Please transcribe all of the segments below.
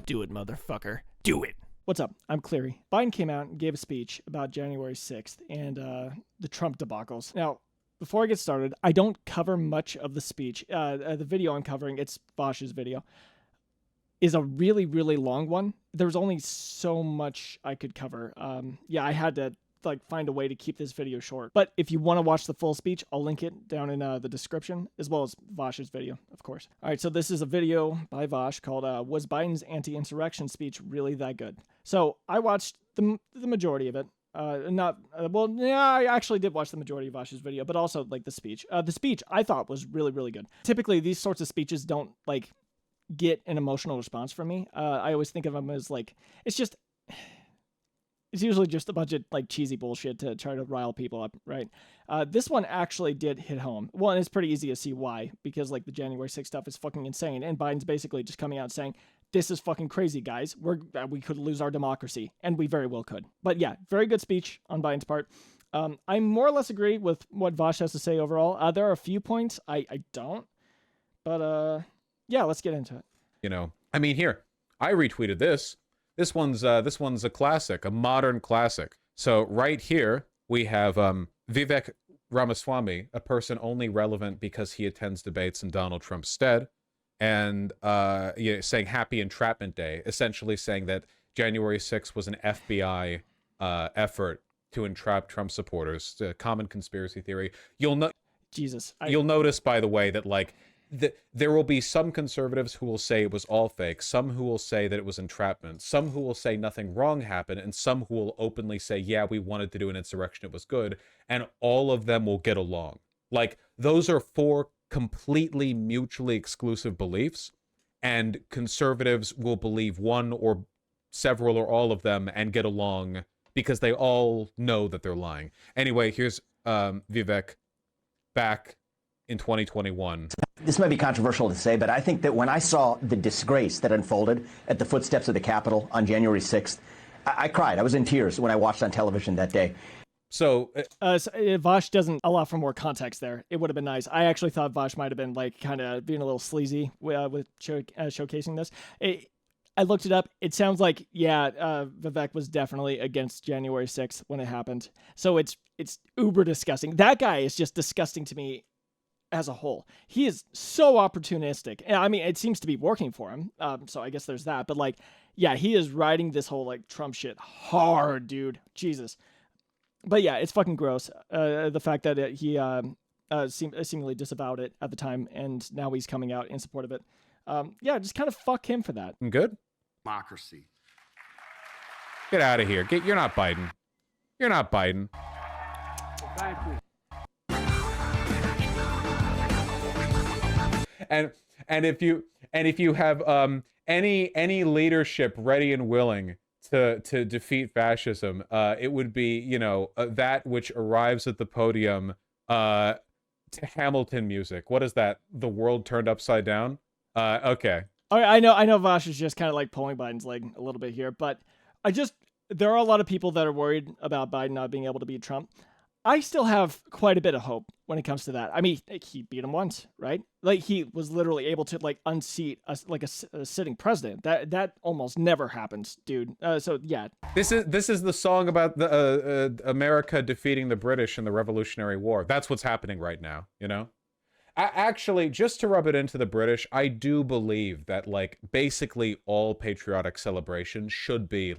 Do it, motherfucker. Do it. What's up? I'm Cleary. Biden came out and gave a speech about January 6th and the Trump debacles. Now, before I get started, I don't cover much of the speech. The video I'm covering, it's Vaush's video, is a really, really long one. There's only so much I could cover. I had to find a way to keep this video short. But if you want to watch the full speech, I'll link it down in the description, as well as Vaush's video, of course. All right, so this is a video by Vaush called Was Biden's Anti-Insurrection Speech Really That Good? So I watched the majority of it. I actually did watch the majority of Vaush's video, but also the speech. The speech I thought was really, really good. Typically, these sorts of speeches don't get an emotional response from me. I always think of them as it's usually just a bunch of cheesy bullshit to try to rile people up, right? This one actually did hit home. Well, and it's pretty easy to see why, because the January 6th stuff is fucking insane, and Biden's basically just coming out saying, this is fucking crazy, guys. We could lose our democracy, and we very well could. But yeah, very good speech on Biden's part. I more or less agree with what Vaush has to say overall. There are a few points I don't, but yeah, let's get into it. Here, I retweeted this. This one's a classic, a modern classic. So right here we have Vivek Ramaswamy, a person only relevant because he attends debates in Donald Trump's stead, and saying Happy Entrapment Day, essentially saying that January 6th was an FBI effort to entrap Trump supporters. It's a common conspiracy theory. You'll notice, by the way, that there will be some conservatives who will say it was all fake, some who will say that it was entrapment, some who will say nothing wrong happened, and some who will openly say, yeah, we wanted to do an insurrection, it was good, and all of them will get along. Those are four completely mutually exclusive beliefs, and conservatives will believe one or several or all of them and get along because they all know that they're lying. Anyway, here's Vivek back in 2021. This might be controversial to say, but I think that when I saw the disgrace that unfolded at the footsteps of the Capitol on January 6th, I cried. I was in tears when I watched on television that day. So Vaush doesn't allow for more context there. It would have been nice. I actually thought Vaush might have been kind of being a little sleazy with showcasing this. I looked it up. It sounds like, Vivek was definitely against January 6th when it happened. So it's uber disgusting. That guy is just disgusting to me as a whole. He is so opportunistic. It seems to be working for him. So I guess there's that. But he is riding this whole Trump shit hard, dude. Jesus. But yeah, it's fucking gross. The fact that he seemingly disavowed it at the time, and now he's coming out in support of it. Just kind of fuck him for that. Good. Democracy. Get out of here. You're not Biden. You're not Biden. Thank you. And if you have any leadership ready and willing to defeat fascism, it would be that which arrives at the podium to Hamilton music. What is that? The world turned upside down. Okay. All right, I know Vaush is just kind of pulling Biden's leg a little bit here, but there are a lot of people that are worried about Biden not being able to beat Trump. I still have quite a bit of hope when it comes to that. He beat him once, right? He was literally able to unseat a sitting president. That almost never happens, dude. So yeah. This is the song about the America defeating the British in the Revolutionary War. That's what's happening right now. Actually, just to rub it into the British, I do believe that basically all patriotic celebrations should be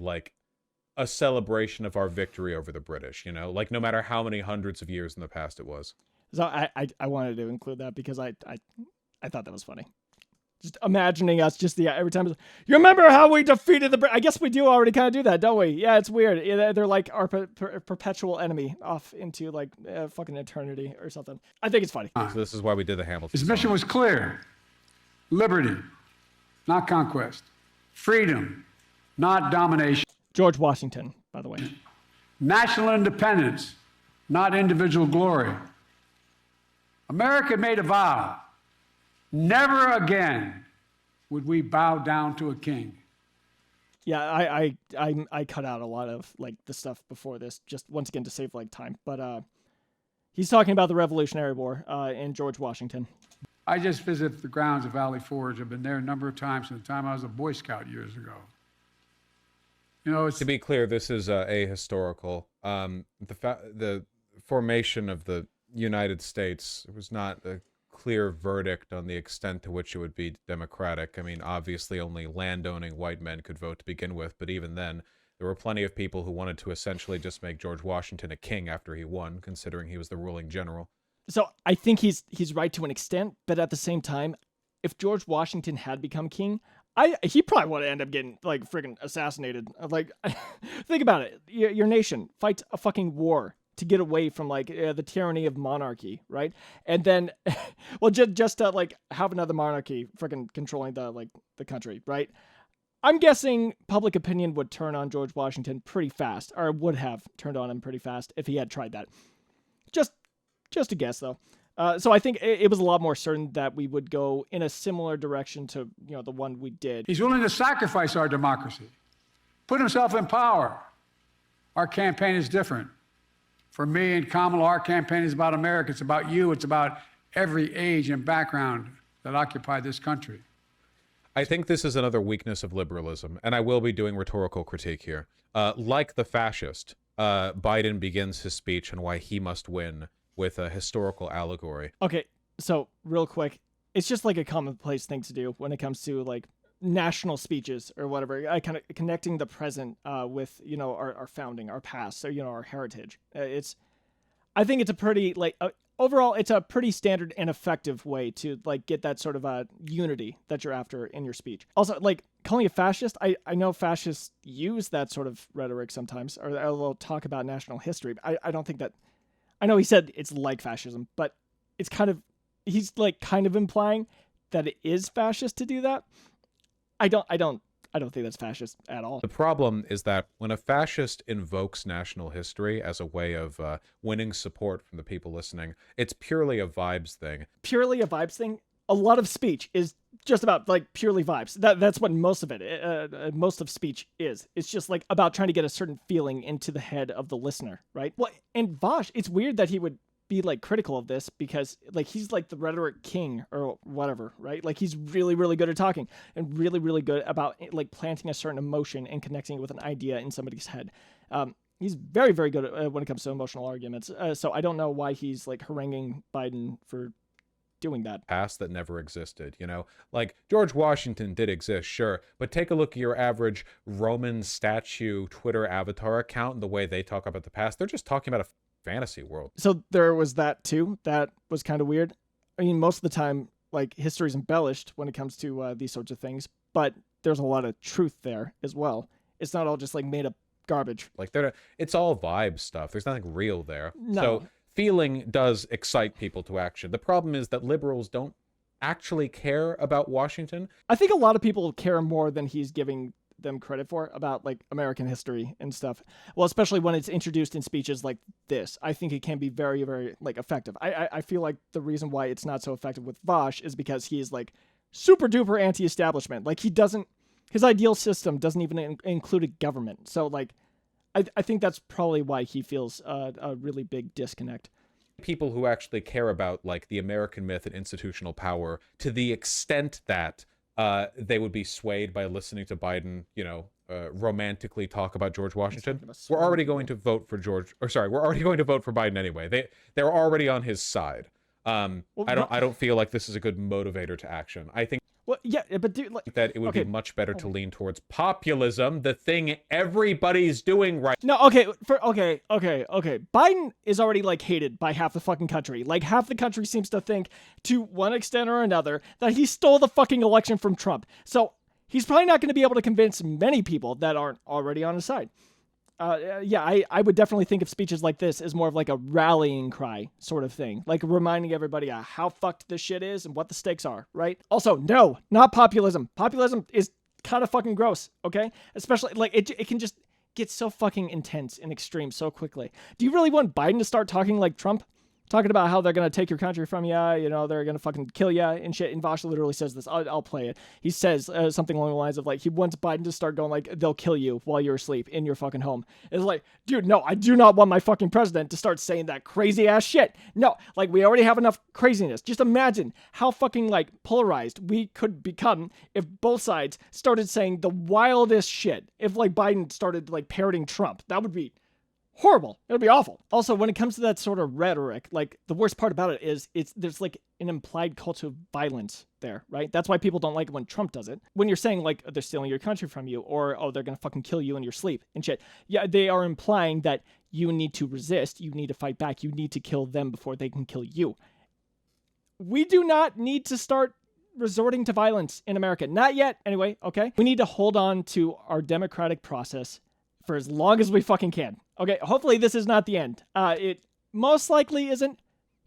a celebration of our victory over the British, no matter how many hundreds of years in the past it was. So I wanted to include that because I thought that was funny. Just imagining us every time. You remember how we defeated the British? I guess we do already kind of do that, don't we? Yeah, it's weird. They're our perpetual enemy off into fucking eternity or something. I think it's funny. So this is why we did the Hamilton His mission was clear. Liberty, not conquest. Freedom, not domination. George Washington, by the way. National independence, not individual glory. America made a vow. Never again would we bow down to a king. Yeah, I cut out a lot of the stuff before this, just once again to save time. But he's talking about the Revolutionary War and George Washington. I just visit the grounds of Valley Forge. I've been there a number of times since the time I was a Boy Scout years ago. You know, To be clear, this is ahistorical. The formation of the United States was not a clear verdict on the extent to which it would be democratic. I mean, obviously only landowning white men could vote to begin with, but even then, there were plenty of people who wanted to essentially just make George Washington a king after he won, considering he was the ruling general. So I think he's right to an extent, but at the same time, if George Washington had become king, he probably would end up getting like friggin' assassinated. Like, think about it. Your nation fights a fucking war to get away from like the tyranny of monarchy, right? And then, well, just to like have another monarchy friggin' controlling the country, right? I'm guessing public opinion would turn on George Washington pretty fast, or would have turned on him pretty fast if he had tried that. Just a guess, though. So I think it was a lot more certain that we would go in a similar direction to the one we did. he's willing to sacrifice our democracy, put himself in power. Our campaign is different. For me and Kamala, our campaign is about America. It's about you. It's about every age and background that occupy this country. I think this is another weakness of liberalism, and I will be doing rhetorical critique here. Like the fascist, Biden begins his speech on why he must win with a historical allegory. Okay, so real quick, it's just like a commonplace thing to do when it comes to like national speeches or whatever. I kind of connecting the present with our founding, our past, so our heritage. I think it's a pretty overall it's a pretty standard and effective way to like get that sort of unity that you're after in your speech. Also, like calling a fascist, I know fascists use that sort of rhetoric sometimes, or they'll talk about national history. I don't think that. I know he said it's like fascism, but it's he's like kind of implying that it is fascist to do that. I don't think that's fascist at all. The problem is that when a fascist invokes national history as a way of winning support from the people listening, it's purely a vibes thing. Purely a vibes thing? A lot of speech is just about like purely vibes. That's what most of it, most of speech is. It's just like about trying to get a certain feeling into the head of the listener, right? Well, and Vaush, it's weird that he would be like critical of this because like he's like the rhetoric king or whatever, right? Like he's really, really good at talking and really, really good about like planting a certain emotion and connecting it with an idea in somebody's head. He's very, very good at when it comes to emotional arguments. So I don't know why he's like haranguing Biden for doing that. Past that never existed, like George Washington did exist, sure, but take a look at your average Roman statue Twitter avatar account and the way they talk about the past. They're just talking about a fantasy world. So there was that too. That was kind of weird. I mean, most of the time, like history's embellished when it comes to these sorts of things, but there's a lot of truth there as well. It's not all just like made up garbage. Like it's all vibe stuff. There's nothing real there. No. So feeling does excite people to action. The problem is that liberals don't actually care about Washington. I think a lot of people care more than he's giving them credit for about like American history and stuff. Well, especially when it's introduced in speeches like this. I think it can be very, very like effective. I feel like the reason why it's not so effective with Vaush is because he is like super duper anti-establishment. Like his ideal system doesn't even include a government. So like I think that's probably why he feels a really big disconnect. People who actually care about like the American myth and institutional power to the extent that they would be swayed by listening to Biden, romantically talk about George Washington. We're already going to vote for we're already going to vote for Biden anyway. They're already on his side. I don't feel like this is a good motivator to action. I think Well, yeah, but dude, like, that it would be much better to lean towards populism, the thing everybody's doing right. No, okay. Biden is already like hated by half the fucking country. Like half the country seems to think, to one extent or another, that he stole the fucking election from Trump. So he's probably not going to be able to convince many people that aren't already on his side. I would definitely think of speeches like this as more of like a rallying cry sort of thing, like reminding everybody how fucked this shit is and what the stakes are, right? Also, no, not populism. Populism is kind of fucking gross, okay? Especially like it can just get so fucking intense and extreme so quickly. Do you really want Biden to start talking like Trump? talking about how they're going to take your country from you, you know, they're going to fucking kill you and shit. And Vaush literally says this. I'll play it. He says something along the lines of, like, he wants Biden to start going, like, they'll kill you while you're asleep in your fucking home. It's like, dude, no, I do not want my fucking president to start saying that crazy ass shit. No, like, we already have enough craziness. Just imagine how fucking, like, polarized we could become if both sides started saying the wildest shit. If, like, Biden started, like, parroting Trump, that would be horrible. It would be awful. Also, when it comes to that sort of rhetoric, like, the worst part about it is there's like an implied culture of violence there, right? That's why people don't like it when Trump does it. When you're saying, like, they're stealing your country from you, or, oh, they're gonna fucking kill you in your sleep and shit. Yeah, they are implying that you need to resist, you need to fight back, you need to kill them before they can kill you. We do not need to start resorting to violence in America. Not yet, anyway, okay? We need to hold on to our democratic process for as long as we fucking can. Okay, hopefully this is not the end. It most likely isn't,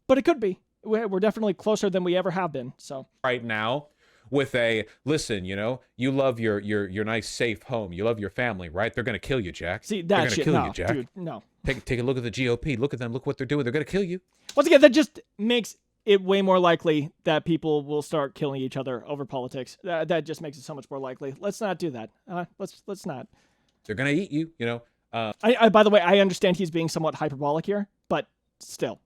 but it could be. We're definitely closer than we ever have been, so. Right now, with a, listen, you know, you love your nice, safe home. You love your family, right? They're going to kill you, Jack. See, they're that gonna shit, kill no, you, Jack. dude, no. Take a look at the GOP. Look at them. Look what they're doing. They're going to kill you. Once again, that just makes it way more likely that people will start killing each other over politics. That just makes it so much more likely. Let's not do that. Let's not. They're going to eat you, you know. I by the way, I understand he's being somewhat hyperbolic here, but still.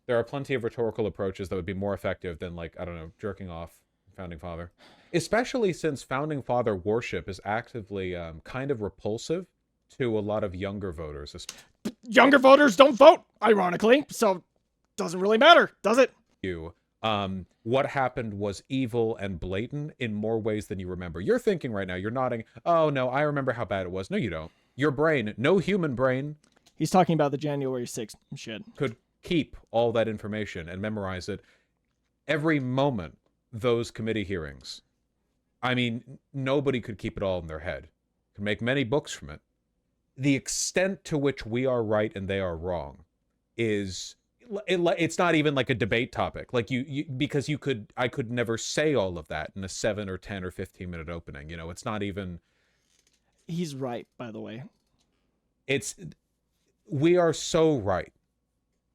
There are plenty of rhetorical approaches that would be more effective than, like, I don't know, jerking off Founding Father. Especially since Founding Father worship is actively kind of repulsive to a lot of younger voters. Younger voters don't vote, ironically, so doesn't really matter, does it? What happened was evil and blatant in more ways than you remember. You're thinking right now, you're nodding, oh no, I remember how bad it was. No, you don't. Your brain, no human brain. He's talking about the January 6th shit. Could keep all that information and memorize it every moment those committee hearings. I mean, nobody could keep it all in their head. Could make many books from it. The extent to which we are right and they are wrong is, it's not even like a debate topic. Like because I could never say all of that in a 7 or 10 or 15 minute opening. You know, it's not even. He's right, by the way. We are so right.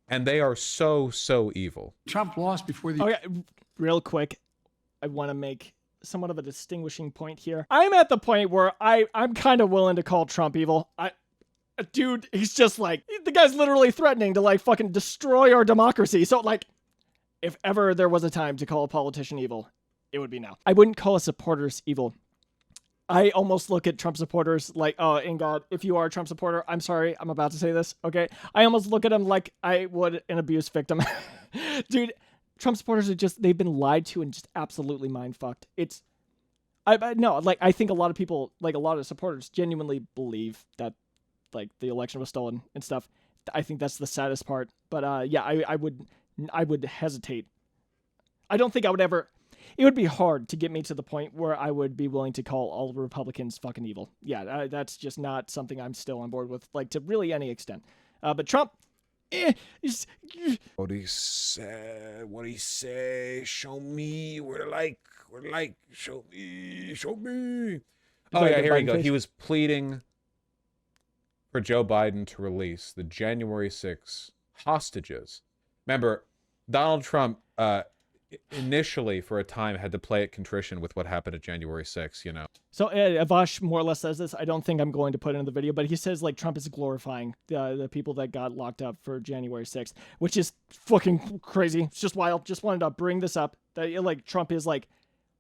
And they are so evil. Trump lost before the... Okay, real quick, I want to make somewhat of a distinguishing point here. I'm at the point where I'm kind of willing to call Trump evil. Dude, he's just like, the guy's literally threatening to, like, fucking destroy our democracy. So, like, if ever there was a time to call a politician evil, it would be now. I wouldn't call his supporters evil. I almost look at Trump supporters like, oh, in God, if you are a Trump supporter, I'm sorry, I'm about to say this, okay? I almost look at them like I would an abuse victim. Dude, Trump supporters are just, they've been lied to and just absolutely mind-fucked. I think a lot of people, like a lot of supporters, genuinely believe that, like, the election was stolen and stuff. I think that's the saddest part. But, yeah, I would hesitate. I don't think I would ever... It would be hard to get me to the point where I would be willing to call all Republicans fucking evil. Yeah, that's just not something I'm still on board with, like, to really any extent. But Trump, What he say? Show me where to like, show me. Oh yeah, here we go. He was pleading for Joe Biden to release the January 6th hostages. Remember, Donald Trump, initially for a time had to play at contrition with what happened at January 6th, you know. So Vaush more or less says this. I don't think I'm going to put it in the video, but he says, like, Trump is glorifying the people that got locked up for January 6th, which is fucking crazy. It's just wild. Just wanted to bring this up. That, like, Trump is, like,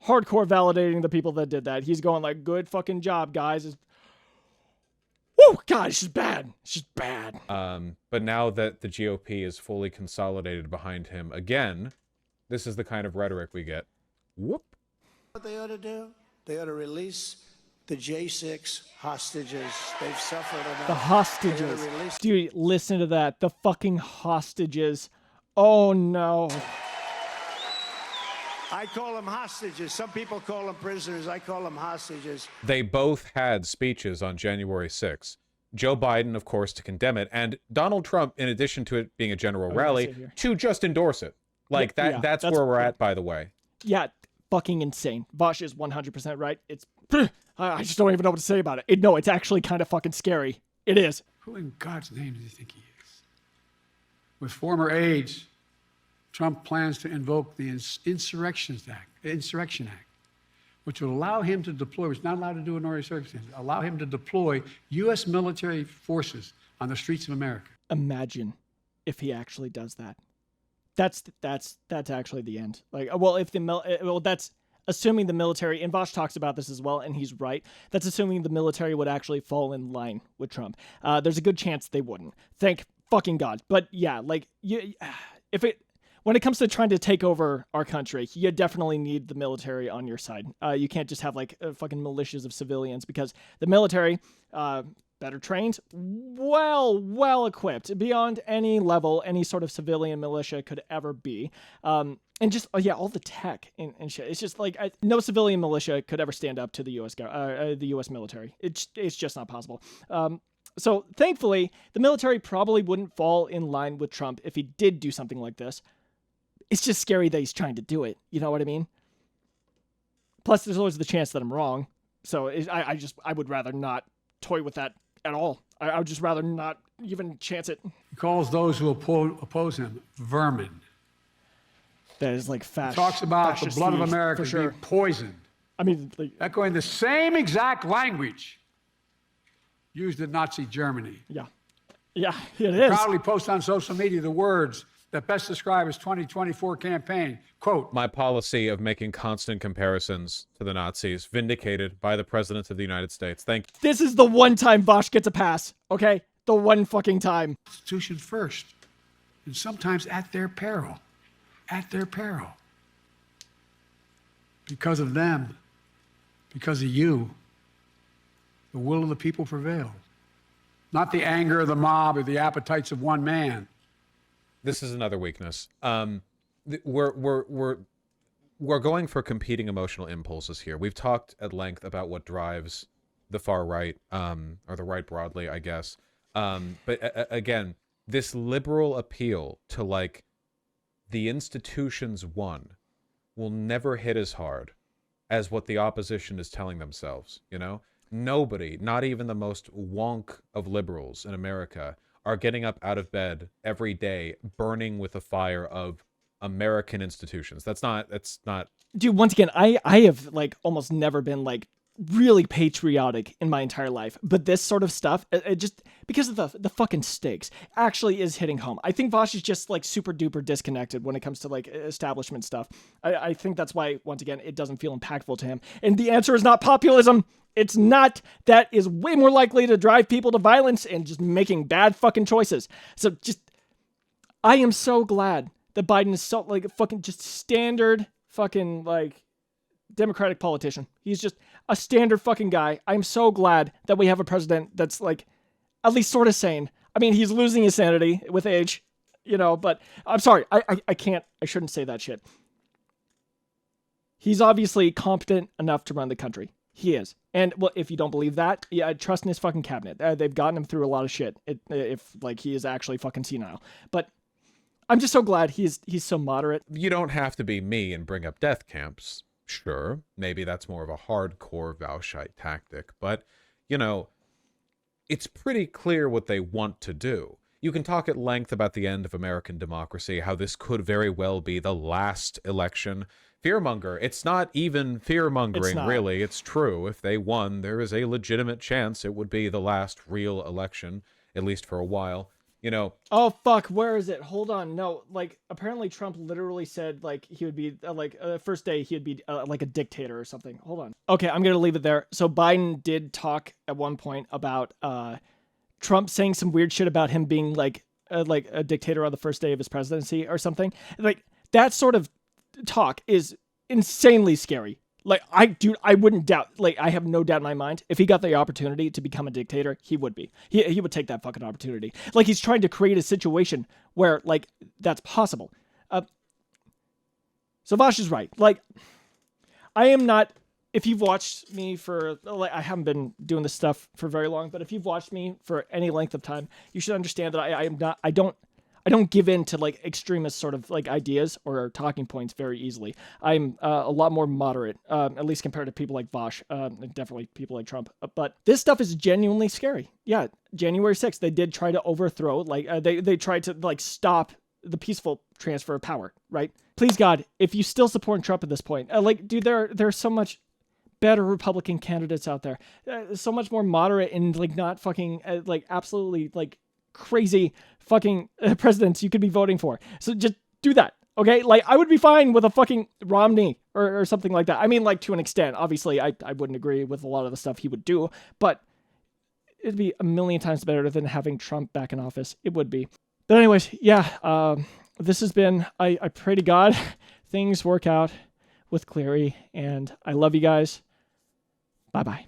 hardcore validating the people that did that. He's going, like, good fucking job, guys. Woo! God, it's just bad. It's just bad. But now that the GOP is fully consolidated behind him again, this is the kind of rhetoric we get. Whoop. What they ought to do? They ought to release the J6 hostages. They've suffered enough. The hostages. Dude, listen to that. The fucking hostages. Oh, no. I call them hostages. Some people call them prisoners. I call them hostages. They both had speeches on January 6th. Joe Biden, of course, to condemn it, and Donald Trump, in addition to it being a general rally, to just endorse it. Like, that's where we're at, by the way. Yeah, fucking insane. Vaush is 100% right. It's... I just don't even know what to say about it. No, it's actually kind of fucking scary. It is. Who in God's name does he think he is? with former aides, Trump plans to invoke the Insurrection Act, which will allow him to deploy, which is not allowed to do in ordinary circumstances, allow him to deploy U.S. military forces on the streets of America. Imagine if he actually does that. That's actually the end. Like, well, if that's assuming the military, and Vaush talks about this as well, and he's right. That's assuming the military would actually fall in line with Trump. There's a good chance they wouldn't. Thank fucking God. But yeah, like when it comes to trying to take over our country, you definitely need the military on your side. You can't just have like fucking militias of civilians, because the military, better trained, well equipped beyond any level any sort of civilian militia could ever be. And just, all the tech and shit. It's just like no civilian militia could ever stand up to the U.S. military. It's just not possible. So thankfully, the military probably wouldn't fall in line with Trump if he did do something like this. It's just scary that he's trying to do it. You know what I mean? Plus, there's always the chance that I'm wrong. So I would rather not toy with that at all. I would just rather not even chance it. He calls those who oppose him vermin. That is like He talks about the blood of America being poisoned. I mean, like, echoing the same exact language used in Nazi Germany. Yeah, it is. Proudly posts on social media the words that best describe his 2024 campaign. Quote, "My policy of making constant comparisons to the Nazis vindicated by the President of the United States." Thank you. This is the one time Vaush gets a pass, okay? The one fucking time. Constitution first, and sometimes at their peril. At their peril. Because of them, because of you, the will of the people prevailed. Not the anger of the mob or the appetites of one man. This is another weakness. We're going for competing emotional impulses here. We've talked at length about what drives the far right, or the right broadly, I guess. But again, this liberal appeal to like the institutions won will never hit as hard as what the opposition is telling themselves. You know, nobody, not even the most wonk of liberals in America, are getting up out of bed every day burning with the fire of American institutions. That's not Dude, once again, I have like almost never been like really patriotic in my entire life, but this sort of stuff, it just because of the fucking stakes, actually is hitting home. I think Vaush is just like super duper disconnected when it comes to like establishment stuff. I think that's why, once again, it doesn't feel impactful to him. And the answer is not populism. It's not. That is way more likely to drive people to violence and just making bad fucking choices. So just, I am so glad that Biden is so like fucking just standard fucking like Democratic politician. He's just a standard fucking guy. I'm so glad that we have a president that's like at least sort of sane. I mean, he's losing his sanity with age, you know, but I'm sorry. I shouldn't say that shit. He's obviously competent enough to run the country. He is. And well, if you don't believe that, yeah, trust in his fucking cabinet. They've gotten him through a lot of shit. If like he is actually fucking senile. But I'm just so glad he's so moderate. You don't have to be me and bring up death camps. Sure, maybe that's more of a hardcore Vaushite tactic, but, you know, it's pretty clear what they want to do. You can talk at length about the end of American democracy, how this could very well be the last election. Fearmonger. It's not even fearmongering, really. It's true. If they won, there is a legitimate chance it would be the last real election, at least for a while. You know. Oh, fuck. Where is it? Hold on. No, like, apparently Trump literally said, like, he would be, first day, he'd be, like, a dictator or something. Hold on. Okay, I'm going to leave it there. So Biden did talk at one point about Trump saying some weird shit about him being, like a dictator on the first day of his presidency or something. Like, that sort of talk is insanely scary. Like, I wouldn't doubt, like, I have no doubt in my mind, if he got the opportunity to become a dictator, he would be. He would take that fucking opportunity. Like, he's trying to create a situation where, like, that's possible. So Vaush is right. Like, I am not, if you've watched me for, like, I haven't been doing this stuff for very long, but if you've watched me for any length of time, you should understand that I don't give in to like extremist sort of like ideas or talking points very easily. I'm a lot more moderate, at least compared to people like Vaush, and definitely people like Trump. But this stuff is genuinely scary. Yeah, January 6th, they did try to overthrow, like they tried to like stop the peaceful transfer of power, right? Please God, if you still support Trump at this point, like, dude, there's so much better Republican candidates out there, so much more moderate and like not fucking like absolutely like crazy fucking presidents you could be voting for. So just do that, okay? Like, I would be fine with a fucking Romney or something like that. I mean, like, to an extent. Obviously, I wouldn't agree with a lot of the stuff he would do, but it'd be a million times better than having Trump back in office. It would be. But anyways, yeah, this has been, I pray to God things work out with Cleary, and I love you guys. Bye-bye.